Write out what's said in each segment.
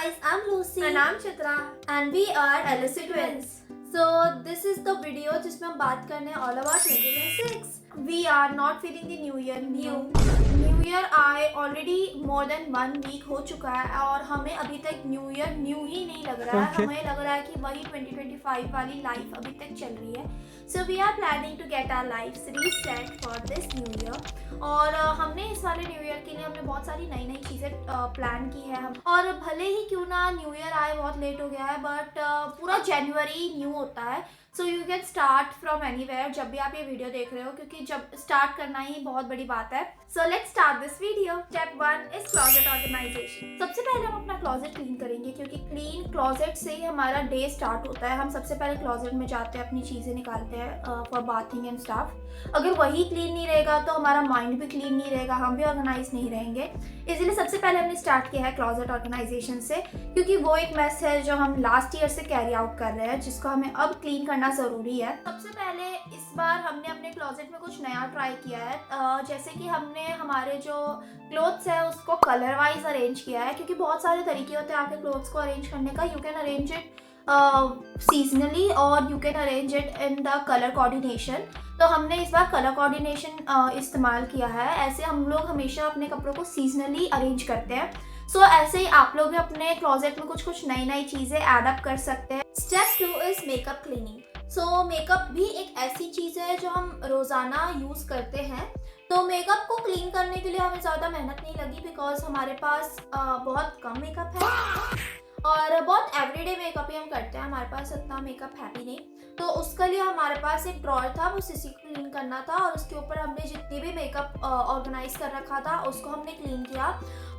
guys, I'm Lucy and I'm Chitra and we are LSC twins. So this is the video जिसमें हम बात करने हैं all about 2026. We are not feeling the new year new. New year आए already more than 1 week हो चुका है और हमें अभी तक न्यू ईयर न्यू ही नहीं लग रहा है. हमें लग रहा है कि वही 2025 वाली लाइफ अभी तक चल रही है. So we are planning to get our lives reset for this new year. और हमने इस वाले न्यू ईयर के लिए हमने बहुत सारी नई नई चीज़ें प्लान की है. हम और भले ही क्यों ना न्यू ईयर आए बहुत लेट हो गया है बट पूरा जनवरी न्यू होता है. So you can start from anywhere जब भी आप ये वीडियो देख रहे हो क्योंकि जब स्टार्ट करना ही बहुत बड़ी बात है. So let's start this video. Step 1 is closet organisation. सबसे पहले हम अपना क्लोजेट क्लीन करेंगे क्योंकि क्लीन क्लोजेट से ही हमारा डे स्टार्ट होता है. हम सबसे पहले क्लोजेट में जाते हैं, अपनी चीज़ें निकालते हैं फॉर बाथिंग एंड स्टफ. अगर वही क्लीन नहीं रहेगा तो हमारा माइंड भी क्लीन नहीं रहेगा, हम भी ऑर्गेनाइज नहीं रहेंगे. इसलिए सबसे पहले हमने स्टार्ट किया है क्लोजेट ऑर्गेनाइजेशन से क्योंकि वो एक मेस है जो हम लास्ट ईयर से कैरी आउट कर रहे हैं जिसको हमें अब क्लीन करना ज़रूरी है. सबसे पहले इस बार हमने अपने क्लोजेट में कुछ नया ट्राई किया है. जैसे कि हमने हमारे जो क्लोथ्स है उसको कलर वाइज अरेंज किया है क्योंकि बहुत सारे तरीके होते हैं आपके क्लोथ्स को अरेंज करने का. You can arrange it seasonally और you can arrange it in the colour coordination. तो हमने इस बार कलर कोऑर्डिनेशन इस्तेमाल किया है. ऐसे हम लोग हमेशा अपने कपड़ों को सीजनली अरेंज करते हैं. सो ऐसे ही आप लोग भी अपने क्लोजेट में कुछ नई नई चीज़ें ऐड अप कर सकते हैं. Step 2 is makeup cleaning. So makeup भी एक ऐसी चीज़ है जो हम रोज़ाना यूज़ करते हैं. तो मेकअप को क्लीन करने के लिए हमें ज़्यादा मेहनत नहीं लगी बिकॉज हमारे पास बहुत कम मेकअप है और बहुत एवरीडे मेकअप ही हम करते हैं. हमारे पास उतना मेकअप है भी नहीं. तो उसके लिए हमारे पास एक ड्रॉयर था, वो इसी को क्लीन करना था और उसके ऊपर हमने जितनी भी मेकअप ऑर्गेनाइज कर रखा था उसको हमने क्लीन किया.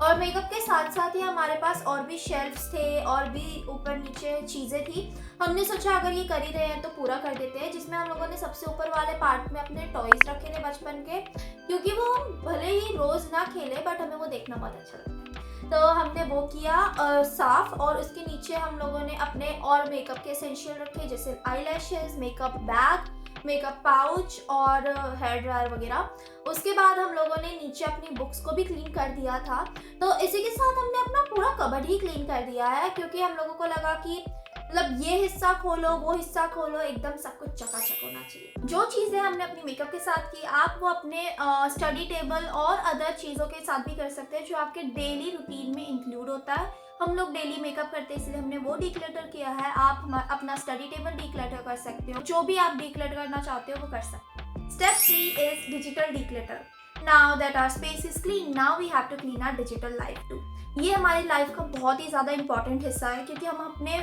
और मेकअप के साथ साथ ही हमारे पास और भी शेल्फ्स थे और भी ऊपर नीचे चीज़ें थी. हमने सोचा अगर ये कर ही रहे हैं तो पूरा कर देते हैं, जिसमें हम लोगों ने सबसे ऊपर वाले पार्ट में अपने टॉयज़ रखे थे बचपन के क्योंकि वो हम भले ही रोज़ ना खेले बट हमें वो देखना बहुत अच्छा लगता है. तो हमने वो किया साफ और उसके नीचे हम लोगों ने अपने और मेकअप के एसेंशियल रखे जैसे eye lashes, makeup bag, makeup pouch और हेयर ड्रायर वगैरह. उसके बाद हम लोगों ने नीचे अपनी बुक्स को भी क्लीन कर दिया था. तो इसी के साथ हमने अपना पूरा कबर्ड ही क्लीन कर दिया है क्योंकि हम लोगों को लगा कि मतलब ये हिस्सा खोलो वो हिस्सा खोलो, एकदम सब कुछ चकाचक होना चाहिए. जो चीज़ें हमने अपनी मेकअप के साथ की आप वो अपने स्टडी टेबल और अदर चीज़ों के साथ भी कर सकते हैं जो आपके डेली रूटीन में इंक्लूड होता है. हम लोग डेली मेकअप करते हैं इसलिए हमने वो डीक्लटर किया है. आप अपना स्टडी टेबल डीक्लटर कर सकते हो, जो भी आप डीक्लटर करना चाहते हो वो कर सकते हो. Step 3 is digital declutter. Now that our space is clean, now we have to clean our digital life too. ये हमारी लाइफ का बहुत ही ज़्यादा इंपॉर्टेंट हिस्सा है क्योंकि हम अपने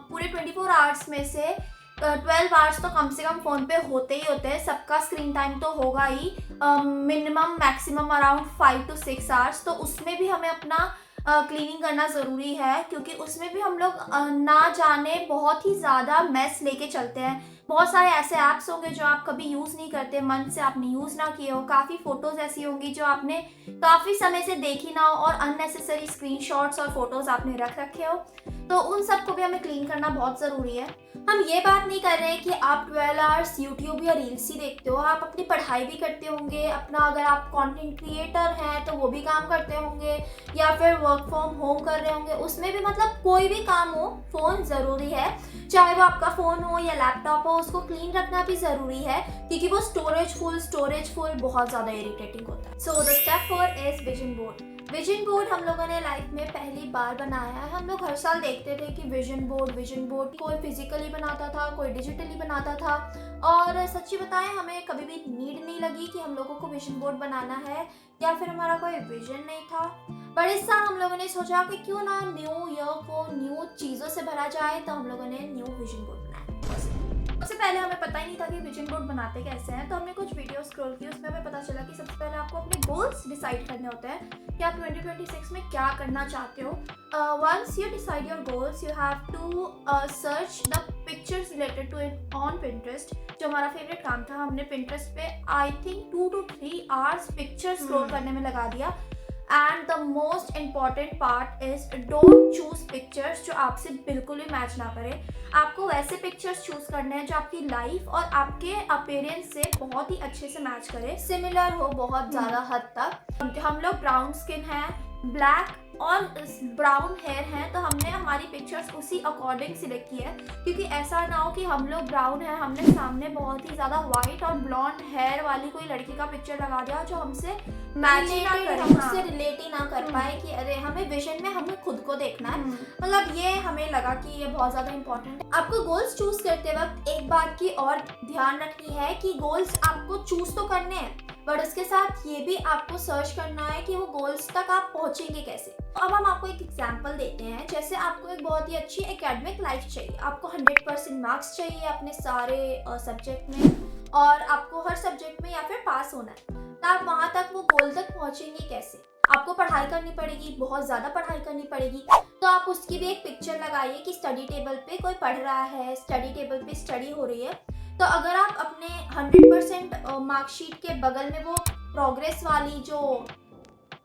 पूरे 24 आवर्स में से 12 आवर्स तो कम से कम फ़ोन पे होते ही होते हैं. सबका स्क्रीन टाइम तो होगा ही minimum maximum around 5 to 6 hours. तो उसमें भी हमें अपना क्लीनिंग करना ज़रूरी है क्योंकि उसमें भी हम लोग ना जाने बहुत ही ज़्यादा मेस लेके चलते हैं. बहुत सारे ऐसे ऐप्स होंगे जो आप कभी यूज़ नहीं करते, मन से आपने यूज़ ना किए हो. काफ़ी फ़ोटोज़ ऐसी होंगी जो आपने काफ़ी समय से देखी ना हो और अननेसेसरी स्क्रीनशॉट्स और फोटोज़ आपने रख रखे हो. तो उन सब को भी हमें क्लीन करना बहुत ज़रूरी है. हम ये बात नहीं कर रहे हैं कि आप 12 आवर्स यूट्यूब या रील्स ही देखते हो. आप अपनी पढ़ाई भी करते होंगे, अपना अगर आप कंटेंट क्रिएटर हैं तो वो भी काम करते होंगे या फिर वर्क फ्रॉम होम कर रहे होंगे. उसमें भी मतलब कोई भी काम हो फ़ोन ज़रूरी है, चाहे वो आपका फ़ोन हो या लैपटॉप हो. उसको क्लीन रखना भी ज़रूरी है क्योंकि वो स्टोरेज फुल बहुत ज़्यादा इरिटेटिंग होता है. So the step 4 is vision board. Vision board हम लोगों ने लाइफ में पहली बार बनाया है. हम लोग हर साल देखते थे कि विजन बोर्ड कोई फिजिकली बनाता था, कोई डिजिटली बनाता था. और सच्ची बताएं हमें कभी भी नीड नहीं लगी कि हम लोगों को विजन बोर्ड बनाना है या फिर हमारा कोई विजन नहीं था. पर इस साल हम लोगों ने सोचा कि क्यों ना न्यू ईयर को न्यू चीज़ों से भरा जाए, तो हम लोगों ने न्यू विजन बोर्ड बनाया. सबसे पहले हमें पता ही नहीं था कि विजन बोर्ड बनाते कैसे हैं. तो हमने कुछ वीडियो स्क्रॉल की, उसमें हमें पता चला कि सबसे पहले आपको अपने गोल्स डिसाइड करने होते हैं कि आप 2026 में क्या करना चाहते हो. Once you decide your goals you have to search the pictures related to it on Pinterest. जो हमारा फेवरेट काम था, हमने पिंटरेस्ट पे I think 2 to 3 hours picture scroll करने में लगा दिया. And the most important part is don't choose pictures जो आपसे बिल्कुल भी मैच ना करे. आपको वैसे पिक्चर्स चूज करने हैं जो आपकी लाइफ और आपके अपीयरेंस से बहुत ही अच्छे से मैच करे, सिमिलर हो बहुत ज़्यादा हद तक. हम लोग ब्राउन स्किन है, ब्लैक और ब्राउन हेयर हैं तो हमने हमारी पिक्चर्स उसी अकॉर्डिंग सिलेक्ट की है, क्योंकि ऐसा ना हो कि हम लोग ब्राउन है, हमने सामने बहुत ही ज़्यादा वाइट और ब्लॉन्ड हेयर वाली कोई लड़की का पिक्चर लगा दिया जो हमसे मैच ही ना करे, हमसे रिलेट ही ना कर पाए कि अरे हमें विजन में हमें खुद को देखना है। मतलब ये हमें लगा कि ये बहुत ज़्यादा इंपॉर्टेंट है। आपको गोल्स चूज करते वक्त एक बात की और ध्यान रखनी है कि गोल्स आपको चूज तो करने हैं, बट उसके साथ ये भी आपको सर्च करना है कि वो गोल्स तक आप पहुंचेंगे कैसे। अब हम आपको एक एग्जांपल देते हैं। जैसे आपको एक बहुत ही अच्छी एकेडमिक लाइफ चाहिए, आपको 100% मार्क्स चाहिए अपने सारे सब्जेक्ट में, और आपको हर सब्जेक्ट में या फिर पास होना है, तो आप वहाँ तक वो गोल तक पहुँचेंगे कैसे? आपको पढ़ाई करनी पड़ेगी, बहुत ज़्यादा पढ़ाई करनी पड़ेगी, तो आप उसकी भी एक पिक्चर लगाइए कि स्टडी टेबल पे कोई पढ़ रहा है, स्टडी टेबल पे स्टडी हो रही है। तो अगर आप अपने 100% मार्कशीट के बगल में वो प्रोग्रेस वाली जो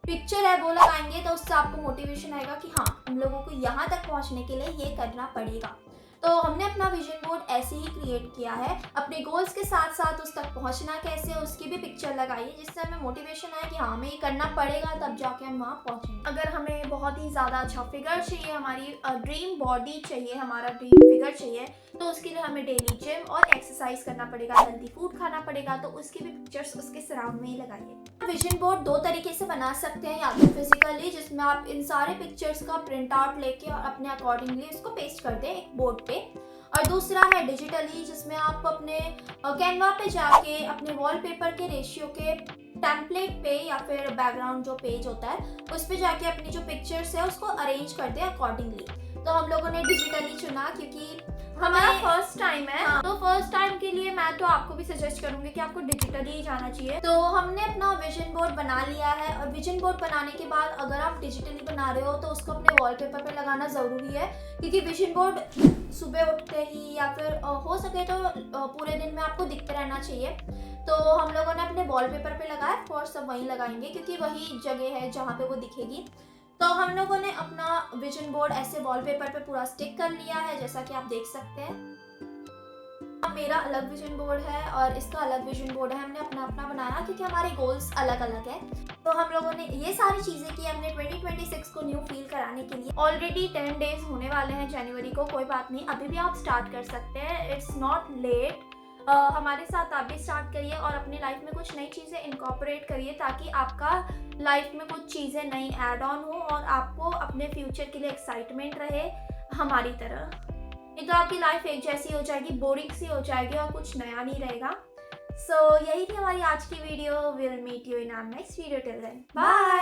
पिक्चर है वो लगाएंगे, तो उससे आपको मोटिवेशन आएगा कि हाँ, हम लोगों को यहाँ तक पहुँचने के लिए ये करना पड़ेगा। तो हमने अपना विजन बोर्ड ऐसे ही क्रिएट किया है। अपने गोल्स के साथ साथ उस तक पहुंचना कैसे, उसकी भी पिक्चर लगाइए, जिससे हमें मोटिवेशन आए कि हाँ, हमें ये करना पड़ेगा, तब जाके हम वहाँ पहुंचेंगे। अगर हमें बहुत ही ज़्यादा अच्छा फिगर चाहिए, हमारी ड्रीम बॉडी चाहिए, हमारा ड्रीम फिगर चाहिए, तो उसके लिए हमें डेली जिम और एक्सरसाइज करना पड़ेगा, हेल्दी फूड खाना पड़ेगा, तो उसकी भी पिक्चर्स उसके सराउंड में ही लगाइए। विजन बोर्ड दो तरीके से बना सकते हैं, या तो फिजिकली, जिसमें आप इन सारे पिक्चर्स का प्रिंट आउट लेके और अपने अकॉर्डिंगली उसको पेस्ट कर दें एक बोर्ड पे, और दूसरा है डिजिटली, जिसमें आप अपने कैनवा पे जाके अपने वॉलपेपर के रेशियो के टेम्पलेट पे या फिर बैकग्राउंड जो पेज होता है उस पे जाके अपनी जो पिक्चर्स है उसको अरेंज कर दें अकॉर्डिंगली। तो हम लोगों ने डिजिटली चुना क्योंकि हमारा फर्स्ट टाइम है। हाँ। तो फर्स्ट टाइम के लिए मैं तो आपको भी सजेस्ट करूंगी कि आपको डिजिटली ही जाना चाहिए। तो हमने अपना विजन बोर्ड बना लिया है, और विजन बोर्ड बनाने के बाद अगर आप डिजिटली बना रहे हो तो उसको अपने वॉलपेपर पे लगाना ज़रूरी है, क्योंकि विजन बोर्ड सुबह उठते ही या फिर हो सके तो पूरे दिन में आपको दिखते रहना चाहिए। तो हम लोगों ने अपने वॉलपेपर पे लगाया, ऑफकोर्स सब वहीं लगाएंगे क्योंकि वही जगह है जहाँ पे वो दिखेगी। तो हम लोगों ने अपना विजन बोर्ड ऐसे वॉलपेपर पे पूरा स्टिक कर लिया है, जैसा कि आप देख सकते हैं। मेरा अलग विजन बोर्ड है और इसका अलग विजन बोर्ड है, हमने अपना अपना बनाया क्योंकि हमारे गोल्स अलग अलग है। तो हम लोगों ने ये सारी चीज़ें की हमने 2026 को न्यू फील कराने के लिए। ऑलरेडी 10 डेज होने वाले हैं जनवरी को, कोई बात नहीं, अभी भी आप स्टार्ट कर सकते हैं, इट्स नॉट लेट। हमारे साथ आप भी स्टार्ट करिए और अपनी लाइफ में कुछ नई चीज़ें इनकॉर्पोरेट करिए, ताकि आपका लाइफ में कुछ चीज़ें नई ऐड ऑन हो और आपको अपने फ्यूचर के लिए एक्साइटमेंट रहे हमारी तरह। नहीं तो आपकी लाइफ एक जैसी हो जाएगी, बोरिंग सी हो जाएगी और कुछ नया नहीं रहेगा। सो यही थी हमारी आज की video. Will meet you in our next video. Till then bye.